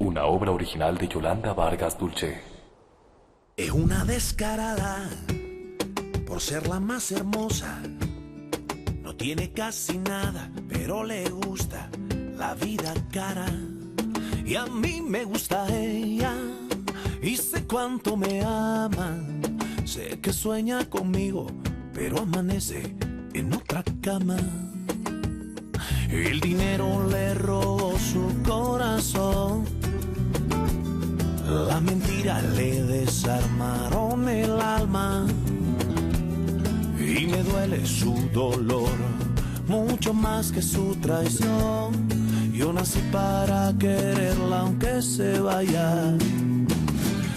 una obra original de Yolanda Vargas Dulce. Es una descarada por ser la más hermosa. No tiene casi nada, pero le gusta la vida cara. Y a mí me gusta ella y sé cuánto me ama. Sé que sueña conmigo, pero amanece en otra cama. El dinero le robó su corazón. La mentira le desarmaron el alma. Y me duele su dolor, mucho más que su traición. Yo nací para quererla aunque se vaya.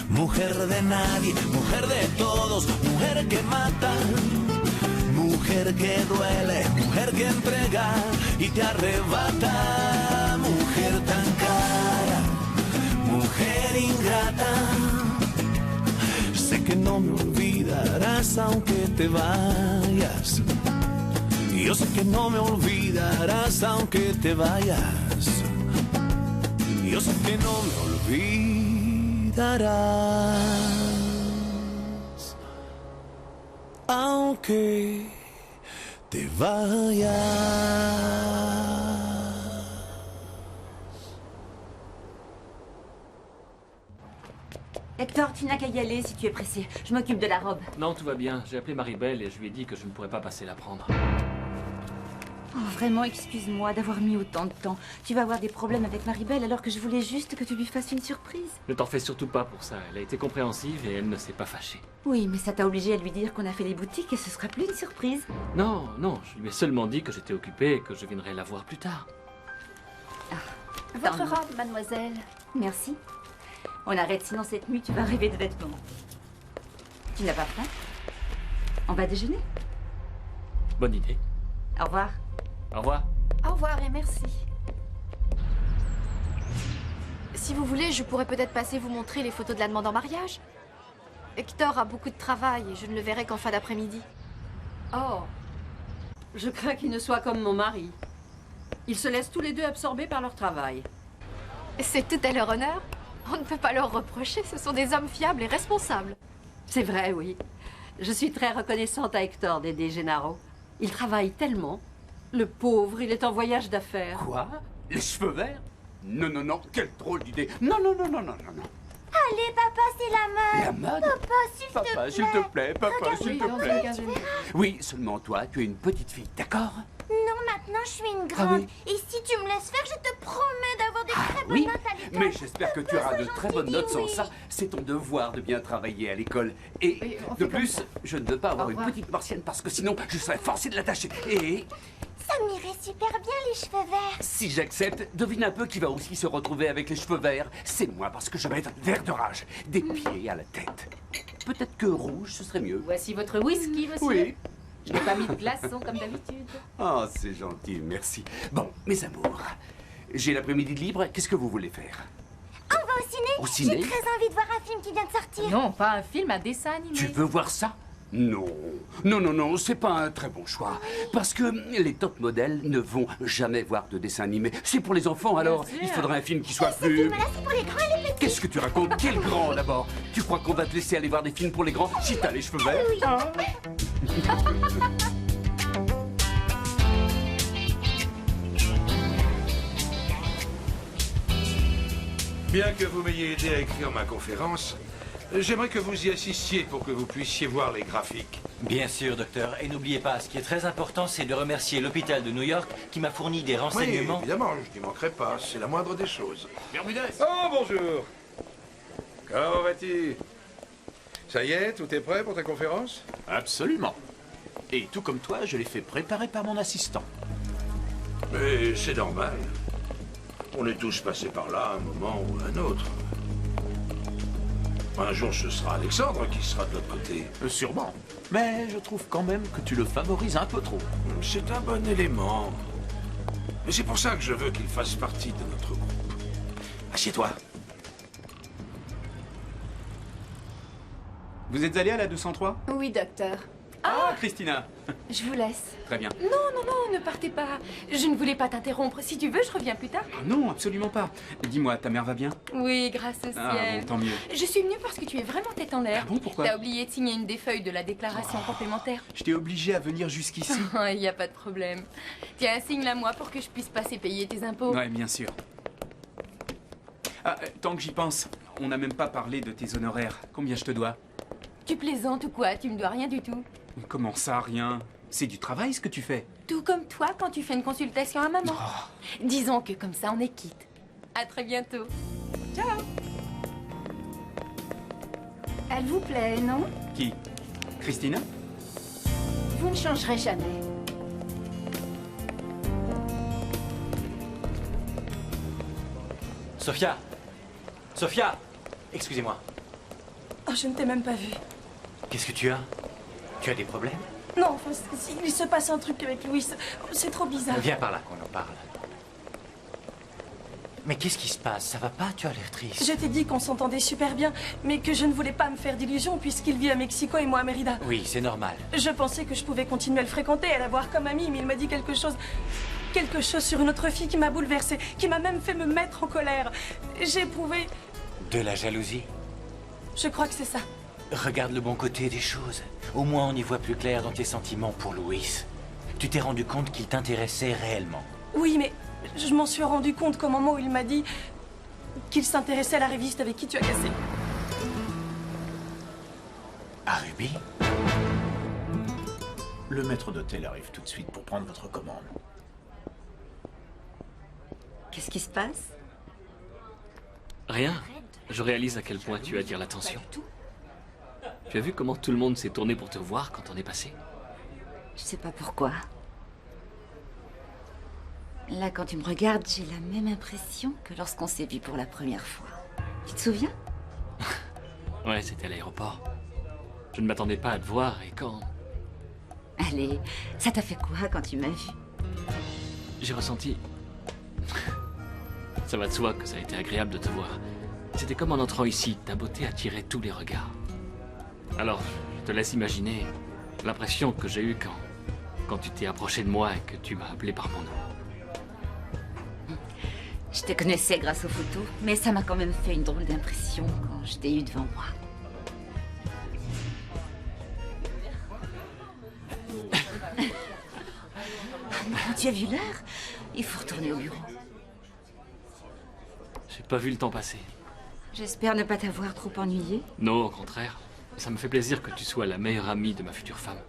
Mujer de nadie, mujer de todos, mujer que mata. Mujer que duele, mujer que entrega y te arrebata. Mujer tan cara, mujer ingrata. Sé que no me olvidarás aunque te vayas. Yo sé que no me olvidarás aunque te vayas. Yo sé que no me olvidarás aunque te vayas. Hector, tu n'as qu'à y aller si tu es pressé. Je m'occupe de la robe. Non, tout va bien. J'ai appelé Maribel et je lui ai dit que je ne pourrais pas passer la prendre. Oh, vraiment, excuse-moi d'avoir mis autant de temps. Tu vas avoir des problèmes avec Maribel alors que je voulais juste que tu lui fasses une surprise. Ne t'en fais surtout pas pour ça. Elle a été compréhensive et elle ne s'est pas fâchée. Oui, mais ça t'a obligé à lui dire qu'on a fait les boutiques et ce sera plus une surprise. Non, non, je lui ai seulement dit que j'étais occupé et que je viendrais la voir plus tard. Votre robe, mademoiselle. Merci. On arrête, sinon cette nuit, tu vas rêver de vêtements. Tu n'as pas faim? On va déjeuner? Bonne idée. Au revoir. Au revoir. Au revoir et merci. Si vous voulez, je pourrais peut-être passer vous montrer les photos de la demande en mariage. Hector a beaucoup de travail et je ne le verrai qu'en fin d'après-midi. Oh, je crains qu'il ne soit comme mon mari. Ils se laissent tous les deux absorbés par leur travail. C'est tout à leur honneur. On ne peut pas leur reprocher, ce sont des hommes fiables et responsables. C'est vrai, oui. Je suis très reconnaissante à Hector d'aider Gennaro. Il travaille tellement. Le pauvre, il est en voyage d'affaires. Quoi? Les cheveux verts? Non, non, non, quelle drôle d'idée. Non, non, non, non, non, non, non. Allez, papa, c'est la mode. La mode? Papa, s'il te plaît. Papa, s'il te plaît. Oui, seulement toi, tu es une petite fille, d'accord? Non, maintenant, je suis une grande. Ah oui. Et si tu me laisses faire, je te promets d'avoir des très bonnes Oui, notes à l'école. mais j'espère que tu auras de sois très gentil, bonnes notes sans oui. ça. C'est ton devoir de bien travailler à l'école. Et Oui, on de fait plus, comme ça. je ne veux pas avoir Au une revoir. petite martienne parce que sinon, je serais forcé de l'attacher. Et Ça m'irait super bien, les cheveux verts. si j'accepte, devine un peu qui va aussi se retrouver avec les cheveux verts. C'est moi parce que je vais être vert de rage, des pieds à la tête. Peut-être que rouge, ce serait mieux. Voici votre whisky, monsieur. Oui. Je n'ai pas mis de glaçons comme d'habitude. Oh, c'est gentil, merci. Bon, mes amours, j'ai l'après-midi de libre. Qu'est-ce que vous voulez faire? On va au ciné. Au ciné? J'ai très envie de voir un film qui vient de sortir. Non, pas un film, un dessin animé. Tu veux voir ça? Non, non, non, non, c'est pas un très bon choix. Parce que les top modèles ne vont jamais voir de dessin animé. C'est pour les enfants, alors sûr. il faudrait un film qui soit Ce plus... film-là, c'est pour les grands et les petits. Qu'est-ce que tu racontes? Quel grand d'abord? Tu crois qu'on va te laisser aller voir des films pour les grands si t'as les cheveux verts? Oui. Bien que vous m'ayez aidé à écrire ma conférence, j'aimerais que vous y assistiez pour que vous puissiez voir les graphiques. Bien sûr, docteur. Et n'oubliez pas, ce qui est très important, c'est de remercier l'hôpital de New York qui m'a fourni des renseignements. Oui, évidemment, je n'y manquerai pas. C'est la moindre des choses. Bermudez! Oh, bonjour. Comment vas-tu? Ça y est, tout est prêt pour ta conférence? Absolument. Et tout comme toi, je l'ai fait préparer par mon assistant. Mais c'est normal. On est tous passés par là à un moment ou à un autre. Un jour, ce sera Alexandre qui sera de l'autre côté. Sûrement. Mais je trouve quand même que tu le favorises un peu trop. C'est un bon élément. Et c'est pour ça que je veux qu'il fasse partie de notre groupe. Assieds-toi. Vous êtes allé à la 203? Oui, docteur. Ah, Christina. Je vous laisse. Très bien. Non, non, non, ne partez pas. Je ne voulais pas t'interrompre. Si tu veux, je reviens plus tard. Ah non, absolument pas. Dis-moi, ta mère va bien? Oui, grâce au Ah ciel. bon, tant mieux. Je suis venue parce que tu es vraiment tête en l'air. Ah bon, pourquoi? T'as oublié de signer une des feuilles de la déclaration complémentaire. Je t'ai obligé à venir jusqu'ici. Il n'y a pas de problème. Tiens, signe-la moi pour que je puisse passer payer tes impôts. Ouais, bien sûr. Ah, tant que j'y pense, on n'a même pas parlé de tes honoraires. Combien je te dois? Tu plaisantes ou quoi? Tu me dois rien du tout. Comment ça, rien? C'est du travail ce que tu fais. Tout comme toi quand tu fais une consultation à maman. Disons que comme ça, on est quitte. À très bientôt. Ciao. Elle vous plaît, non? Qui? Christina? Vous ne changerez jamais. Sophia! Sophia! Excusez-moi. Oh, je ne t'ai même pas vu. Qu'est-ce que tu as? Tu as des problèmes? Non, enfin, il se passe un truc avec Louis. C'est trop bizarre. Viens par là qu'on en parle. Mais qu'est-ce qui se passe? Ça va pas? Tu as l'air triste. Je t'ai dit qu'on s'entendait super bien, mais que je ne voulais pas me faire d'illusions puisqu'il vit à Mexico et moi à Mérida. Oui, c'est normal. Je pensais que je pouvais continuer à le fréquenter, à la voir comme amie, mais il m'a dit quelque chose sur une autre fille qui m'a bouleversée, qui m'a même fait me mettre en colère. J'ai éprouvé... De la jalousie? Je crois que c'est ça. Regarde le bon côté des choses. Au moins, on y voit plus clair dans tes sentiments pour Louis. Tu t'es rendu compte qu'il t'intéressait réellement. Oui, mais je m'en suis rendu compte qu'au moment où il m'a dit qu'il s'intéressait à la réviste avec qui tu as cassé. À Ruby? Le maître d'hôtel arrive tout de suite pour prendre votre commande. Qu'est-ce qui se passe? Rien. Je réalise à quel point tu attires l'attention. Tu as vu comment tout le monde s'est tourné pour te voir quand on est passé? Je sais pas pourquoi. Là, quand tu me regardes, j'ai la même impression que lorsqu'on s'est vu pour la première fois. Tu te souviens? Ouais, c'était à l'aéroport. Je ne m'attendais pas à te voir et quand... Allez, ça t'a fait quoi quand tu m'as vu? J'ai ressenti... Ça va de soi que ça a été agréable de te voir. C'était comme en entrant ici, ta beauté attirait tous les regards. Alors, je te laisse imaginer l'impression que j'ai eue quand tu t'es approché de moi et que tu m'as appelé par mon nom. Je te connaissais grâce aux photos, mais ça m'a quand même fait une drôle d'impression quand je t'ai eu devant moi. Tu as vu l'heure? Il faut retourner au bureau. J'ai pas vu le temps passer. J'espère ne pas t'avoir trop ennuyé. Non, au contraire. Ça me fait plaisir que tu sois la meilleure amie de ma future femme.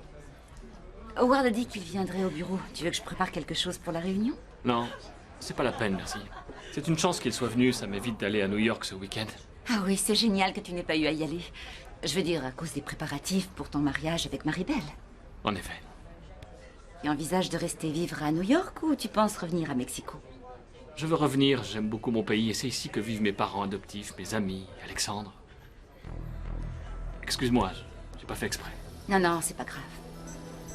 Howard a dit qu'il viendrait au bureau. Tu veux que je prépare quelque chose pour la réunion? Non, c'est pas la peine, merci. C'est une chance qu'il soit venu, ça m'évite d'aller à New York ce week-end. Ah oui, c'est génial que tu n'aies pas eu à y aller. Je veux dire, à cause des préparatifs pour ton mariage avec Maribel. En effet. Tu envisages de rester vivre à New York ou tu penses revenir à Mexico? Je veux revenir, j'aime beaucoup mon pays et c'est ici que vivent mes parents adoptifs, mes amis, Alexandre. Excuse-moi, j'ai pas fait exprès. Non, non, c'est pas grave.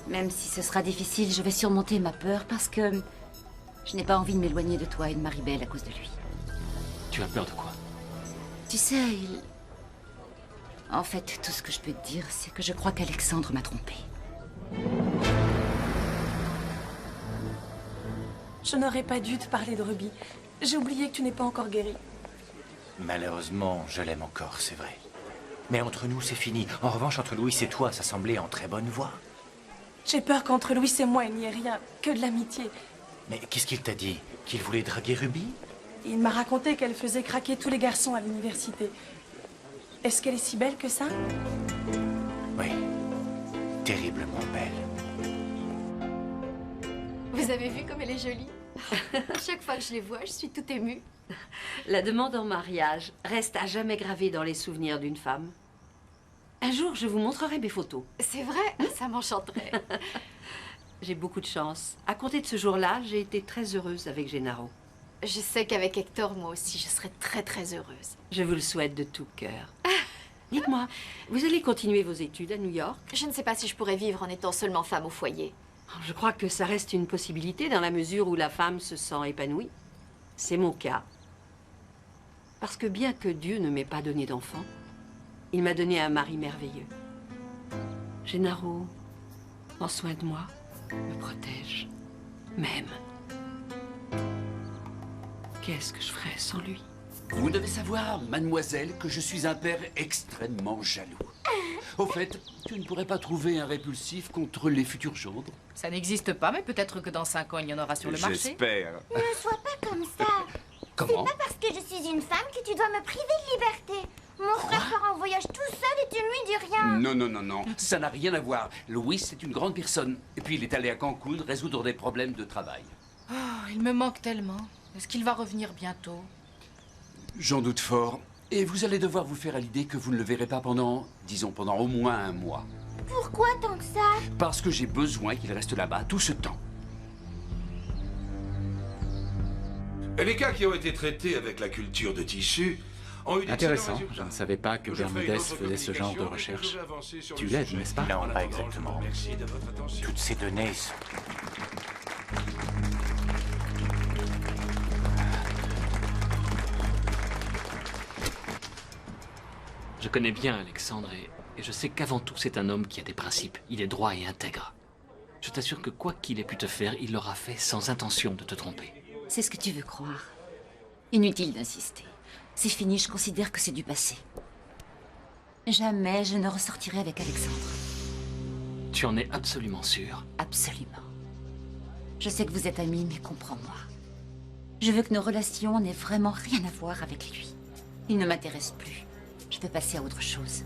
Même si ce sera difficile, je vais surmonter ma peur parce que je n'ai pas envie de m'éloigner de toi et de Maribel à cause de lui. Tu as peur de quoi? Tu sais, En fait, tout ce que je peux te dire, c'est que je crois qu'Alexandre m'a trompée. Je n'aurais pas dû te parler de Ruby. J'ai oublié que tu n'es pas encore guérie. Malheureusement, je l'aime encore, c'est vrai. Mais entre nous, c'est fini. En revanche, entre Louis et toi, ça semblait en très bonne voie. J'ai peur qu'entre Louis et moi, il n'y ait rien, que de l'amitié. Mais qu'est-ce qu'il t'a dit? Qu'il voulait draguer Ruby? Il m'a raconté qu'elle faisait craquer tous les garçons à l'université. Est-ce qu'elle est si belle que ça? Oui, terriblement belle. Vous avez vu comme elle est jolie? Chaque fois que je les vois, je suis toute émue. La demande en mariage reste à jamais gravée dans les souvenirs d'une femme. Un jour, je vous montrerai mes photos. C'est vrai? Ça m'enchanterait. J'ai beaucoup de chance. À compter de ce jour-là, j'ai été très heureuse avec Gennaro. Je sais qu'avec Hector, moi aussi, je serais très très heureuse. Je vous le souhaite de tout cœur. Dites-moi, vous allez continuer vos études à New York? Je ne sais pas si je pourrais vivre en étant seulement femme au foyer. Je crois que ça reste une possibilité dans la mesure où la femme se sent épanouie. C'est mon cas. Parce que bien que Dieu ne m'ait pas donné d'enfant, il m'a donné un mari merveilleux. Gennaro, prend soin de moi, me protège, m'aime. Qu'est-ce que je ferais sans lui? Vous devez savoir, mademoiselle, que je suis un père extrêmement jaloux. Au fait, tu ne pourrais pas trouver un répulsif contre les futurs gendres? Ça n'existe pas, mais peut-être que dans 5 ans, il y en aura sur le marché. J'espère. Ne sois pas comme ça. Comment? C'est pas parce que je suis une femme que tu dois me priver de liberté. Mon frère part en voyage tout seul et tu ne lui dis rien. Non, non, non, non. Ça n'a rien à voir. Louis, c'est une grande personne. Et puis, il est allé à Cancun résoudre des problèmes de travail. Oh, il me manque tellement. Est-ce qu'il va revenir bientôt? J'en doute fort. Et vous allez devoir vous faire à l'idée que vous ne le verrez pas pendant, disons, pendant au moins 1 mois. Pourquoi tant que ça? Parce que j'ai besoin qu'il reste là-bas tout ce temps. Les cas qui ont été traités avec la culture de tissu ont eu Intéressant. d'excellents Je ne résultats. savais pas que Je ferai une Bermudez autre faisait ce genre de communication et recherche. je vais avancer sur Tu le l'aides, sujet. n'est-ce pas? Non, En pas attendant, exactement. Merci de votre attention. Toutes ces données... Je connais bien Alexandre et je sais qu'avant tout, c'est un homme qui a des principes. Il est droit et intègre. Je t'assure que quoi qu'il ait pu te faire, il l'aura fait sans intention de te tromper. C'est ce que tu veux croire. Inutile d'insister. C'est fini, je considère que c'est du passé. Jamais je ne ressortirai avec Alexandre. Tu en es absolument sûr? Absolument. Je sais que vous êtes amis, mais comprends-moi. Je veux que nos relations n'aient vraiment rien à voir avec lui. Il ne m'intéresse plus. Je peux passer à autre chose.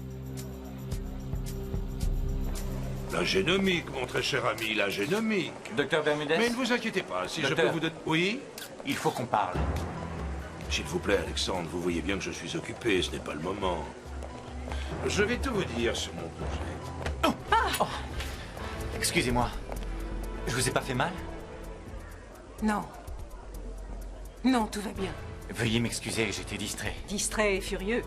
La génomique, mon très cher ami, la génomique. Docteur Bermudez? Mais ne vous inquiétez pas, si je Docteur. peux vous donner... Oui? Il faut qu'on parle. S'il vous plaît, Alexandre, vous voyez bien que je suis occupé, ce n'est pas le moment. Je vais tout vous dire sur mon projet. Oh. Excusez-moi. Je vous ai pas fait mal? Non. Non, tout va bien. Veuillez m'excuser, j'étais distrait. Distrait et furieux.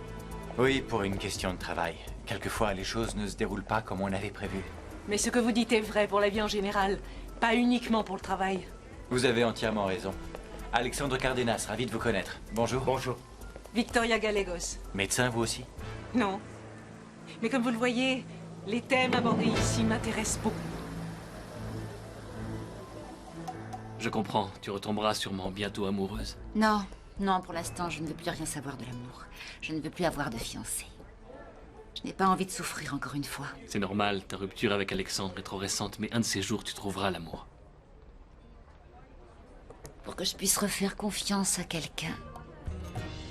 Oui, pour une question de travail. Quelquefois, les choses ne se déroulent pas comme on avait prévu. Mais ce que vous dites est vrai pour la vie en général, pas uniquement pour le travail. Vous avez entièrement raison. Alexandre Cardenas, ravi de vous connaître. Bonjour. Bonjour. Victoria Gallegos. Médecin, vous aussi? Non. Mais comme vous le voyez, les thèmes abordés ici m'intéressent beaucoup. Je comprends, tu retomberas sûrement bientôt amoureuse. Non, non, pour l'instant, je ne veux plus rien savoir de l'amour. Je ne veux plus avoir de fiancé. Je n'ai pas envie de souffrir encore une fois. C'est normal, ta rupture avec Alexandre est trop récente, mais un de ces jours, tu trouveras l'amour. Pour que je puisse refaire confiance à quelqu'un,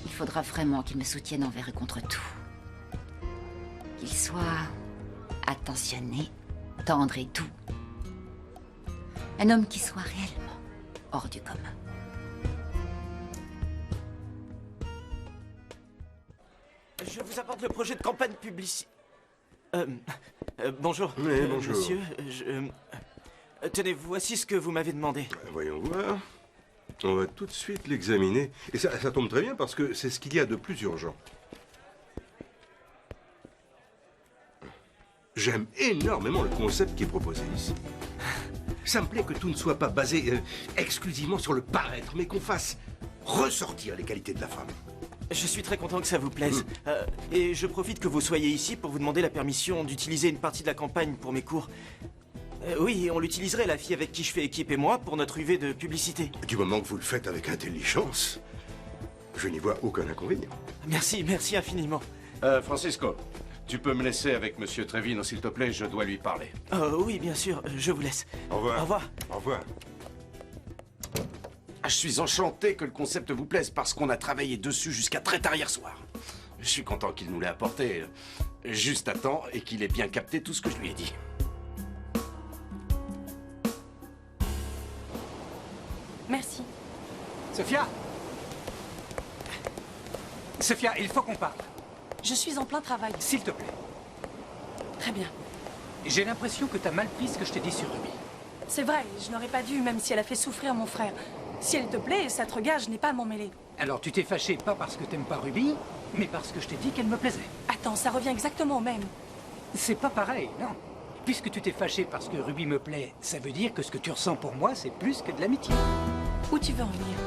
il faudra vraiment qu'il me soutienne envers et contre tout. Qu'il soit attentionné, tendre et doux. Un homme qui soit réellement hors du commun. Je vous apporte le projet de campagne publicitaire. Bonjour. Oui, bonjour. Monsieur, tenez, voici ce que vous m'avez demandé. Voyons voir. On va tout de suite l'examiner. Et ça tombe très bien parce que c'est ce qu'il y a de plus urgent. J'aime énormément le concept qui est proposé ici. Ça me plaît que tout ne soit pas basé exclusivement sur le paraître, mais qu'on fasse ressortir les qualités de la femme. Je suis très content que ça vous plaise. Et je profite que vous soyez ici pour vous demander la permission d'utiliser une partie de la campagne pour mes cours. Oui, on l'utiliserait, la fille avec qui je fais équipe et moi, pour notre UV de publicité. Du moment que vous le faites avec intelligence, je n'y vois aucun inconvénient. Merci, merci infiniment. Francisco, tu peux me laisser avec Monsieur Trevino, s'il te plaît, je dois lui parler. Oui, bien sûr, je vous laisse. Au revoir. Au revoir. Au revoir. Ah, je suis enchanté que le concept vous plaise parce qu'on a travaillé dessus jusqu'à très tard hier soir. Je suis content qu'il nous l'ait apporté juste à temps et qu'il ait bien capté tout ce que je lui ai dit. Merci. Sophia Sophia, il faut qu'on parle. Je suis en plein travail. S'il te plaît. Très bien. J'ai l'impression que t'as mal pris ce que je t'ai dit sur Ruby. C'est vrai, je n'aurais pas dû, même si elle a fait souffrir mon frère. Si elle te plaît et ça te regarde, je n'ai pas à m'en mêler. Alors tu t'es fâché pas parce que t'aimes pas Ruby, mais parce que je t'ai dit qu'elle me plaisait. Attends, ça revient exactement au même. C'est pas pareil, non. Puisque tu t'es fâché parce que Ruby me plaît, ça veut dire que ce que tu ressens pour moi, c'est plus que de l'amitié. Où tu veux en venir?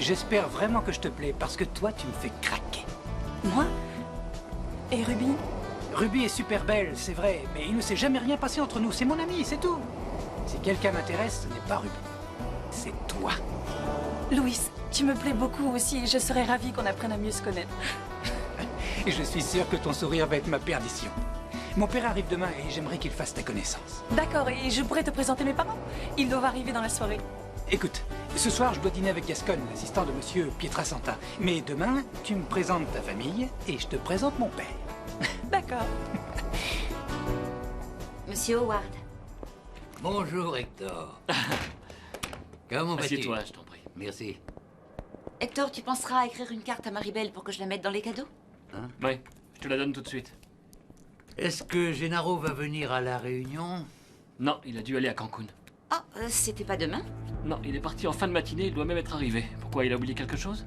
J'espère vraiment que je te plais parce que toi, tu me fais craquer. Moi? Et Ruby? Ruby est super belle, c'est vrai, mais il ne s'est jamais rien passé entre nous. C'est mon ami, c'est tout. Si quelqu'un m'intéresse, ce n'est pas Ruby. C'est toi. Louis, tu me plais beaucoup aussi et je serais ravie qu'on apprenne à mieux se connaître. Et je suis sûr que ton sourire va être ma perdition. Mon père arrive demain et j'aimerais qu'il fasse ta connaissance. D'accord, et je pourrais te présenter mes parents? Ils doivent arriver dans la soirée. Écoute, ce soir je dois dîner avec Gascon, l'assistant de monsieur Pietrasanta. Mais demain, tu me présentes ta famille et je te présente mon père. D'accord. Monsieur Howard. Bonjour, Hector. Comment vas-tu? Assieds-toi, je t'en prie. Merci. Hector, tu penseras à écrire une carte à Maribel pour que je la mette dans les cadeaux? Hein? Oui, je te la donne tout de suite. Est-ce que Gennaro va venir à la réunion? Non, il a dû aller à Cancun. Ah, c'était pas demain? Non, il est parti en fin de matinée, il doit même être arrivé. Pourquoi, il a oublié quelque chose?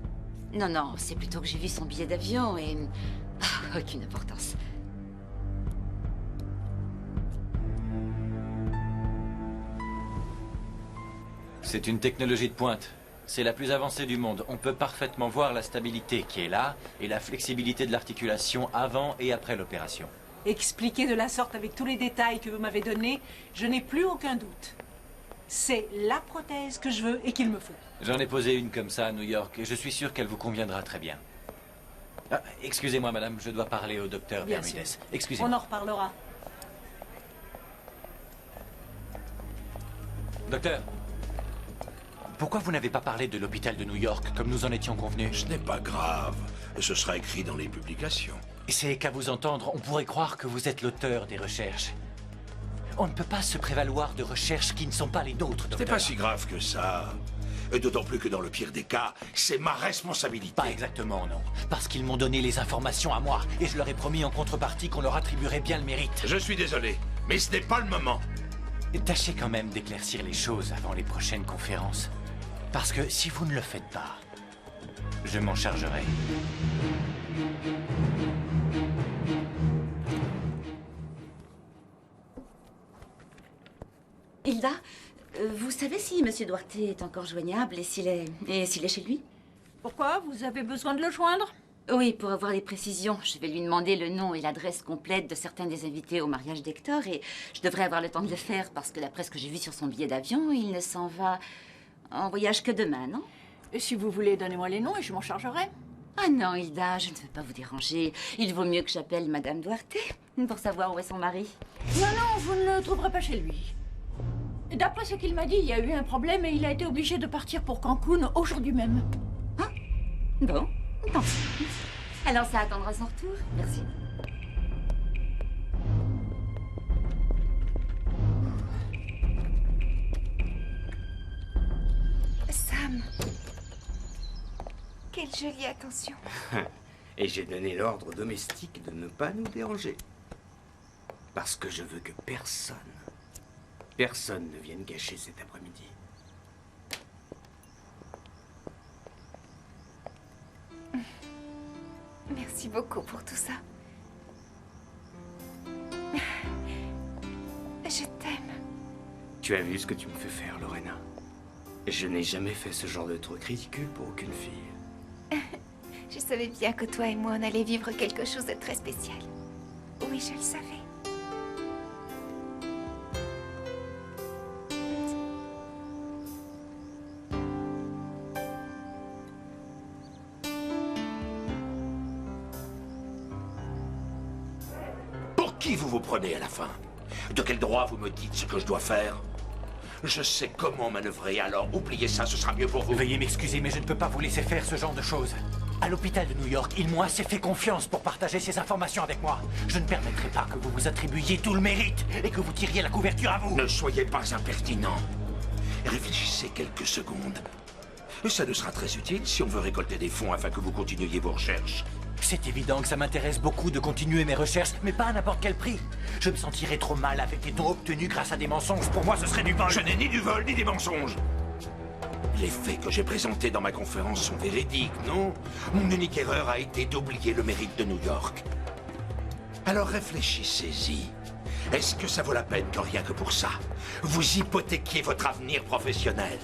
Non, non, c'est plutôt que j'ai vu son billet d'avion et... Ah, aucune importance. C'est une technologie de pointe. C'est la plus avancée du monde. On peut parfaitement voir la stabilité qui est là et la flexibilité de l'articulation avant et après l'opération. Expliqué de la sorte avec tous les détails que vous m'avez donnés, je n'ai plus aucun doute. C'est la prothèse que je veux et qu'il me faut. J'en ai posé une comme ça à New York et je suis sûr qu'elle vous conviendra très bien. Ah, excusez-moi, madame, je dois parler au docteur Bien Bermudez. sûr. Excusez-moi. On en reparlera. Docteur, pourquoi vous n'avez pas parlé de l'hôpital de New York comme nous en étions convenus? Ce n'est pas grave. Ce sera écrit dans les publications. C'est qu'à vous entendre, on pourrait croire que vous êtes l'auteur des recherches. On ne peut pas se prévaloir de recherches qui ne sont pas les nôtres, docteur. C'est pas si grave que ça. D'autant plus que dans le pire des cas, c'est ma responsabilité. Pas exactement, non. Parce qu'ils m'ont donné les informations à moi et je leur ai promis en contrepartie qu'on leur attribuerait bien le mérite. Je suis désolé, mais ce n'est pas le moment. Tâchez quand même d'éclaircir les choses avant les prochaines conférences. Parce que si vous ne le faites pas, je m'en chargerai. Hilda, vous savez si Monsieur Duarte est encore joignable et s'il est chez lui? Pourquoi? Vous avez besoin de le joindre? Oui, pour avoir les précisions. Je vais lui demander le nom et l'adresse complète de certains des invités au mariage d'Hector et je devrais avoir le temps de le faire parce que d'après ce que j'ai vu sur son billet d'avion, il ne s'en va en voyage que demain, non? Et si vous voulez, donnez-moi les noms et je m'en chargerai. Ah non, Hilda, je ne veux pas vous déranger. Il vaut mieux que j'appelle Madame Duarte pour savoir où est son mari. Non, non, vous ne le trouverez pas chez lui. D'après ce qu'il m'a dit, il y a eu un problème et il a été obligé de partir pour Cancun aujourd'hui même. Ah, bon, tant pis. Alors ça attendra son retour. Merci. Sam. Quelle jolie attention. Et j'ai donné l'ordre aux domestiques de ne pas nous déranger. Parce que je veux que personne ne vienne gâcher cet après-midi. Merci beaucoup pour tout ça. Je t'aime. Tu as vu ce que tu me fais faire, Lorena? Je n'ai jamais fait ce genre de truc ridicule pour aucune fille. Je savais bien que toi et moi, on allait vivre quelque chose de très spécial. Oui, je le savais. Pour qui vous vous prenez à la fin? De quel droit vous me dites ce que je dois faire? Je sais comment manœuvrer, alors oubliez ça, ce sera mieux pour vous. Veuillez m'excuser, mais je ne peux pas vous laisser faire ce genre de choses. À l'hôpital de New York, ils m'ont assez fait confiance pour partager ces informations avec moi. Je ne permettrai pas que vous vous attribuiez tout le mérite et que vous tiriez la couverture à vous. Ne soyez pas impertinent. Réfléchissez quelques secondes. Ça nous sera très utile si on veut récolter des fonds afin que vous continuiez vos recherches. C'est évident que ça m'intéresse beaucoup de continuer mes recherches, mais pas à n'importe quel prix. Je me sentirais trop mal avec des dons obtenus grâce à des mensonges. Pour moi, ce serait du vol. Je n'ai ni du vol, ni des mensonges. Les faits que j'ai présentés dans ma conférence sont véridiques, non? Mon unique erreur a été d'oublier le mérite de New York. Alors réfléchissez-y. Est-ce que ça vaut la peine que rien que pour ça, vous hypothéquiez votre avenir professionnel?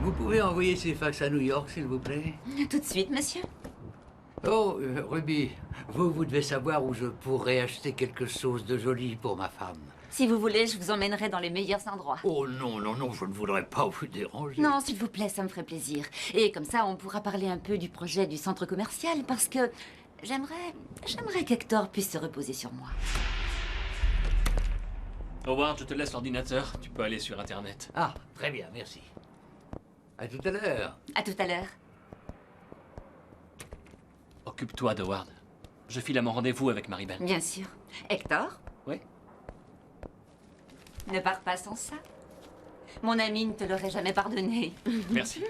Nous Vous pouvez envoyer ces fax à New York, s'il vous plaît? Tout de suite, monsieur. Oh, Ruby, vous devez savoir où je pourrais acheter quelque chose de joli pour ma femme. Si vous voulez, je vous emmènerai dans les meilleurs endroits. Oh non, non, non, je ne voudrais pas vous déranger. Non, s'il vous plaît, ça me ferait plaisir. Et comme ça, on pourra parler un peu du projet du centre commercial, parce que j'aimerais qu'Hector puisse se reposer sur moi. Howard, je te laisse l'ordinateur. Tu peux aller sur Internet. Ah, très bien, merci. À tout à l'heure. À tout à l'heure. Occupe-toi d'Howard. Je file à mon rendez-vous avec Maribel. Bien sûr. Hector? Oui. Ne pars pas sans ça. Mon ami ne te l'aurait jamais pardonné. Merci.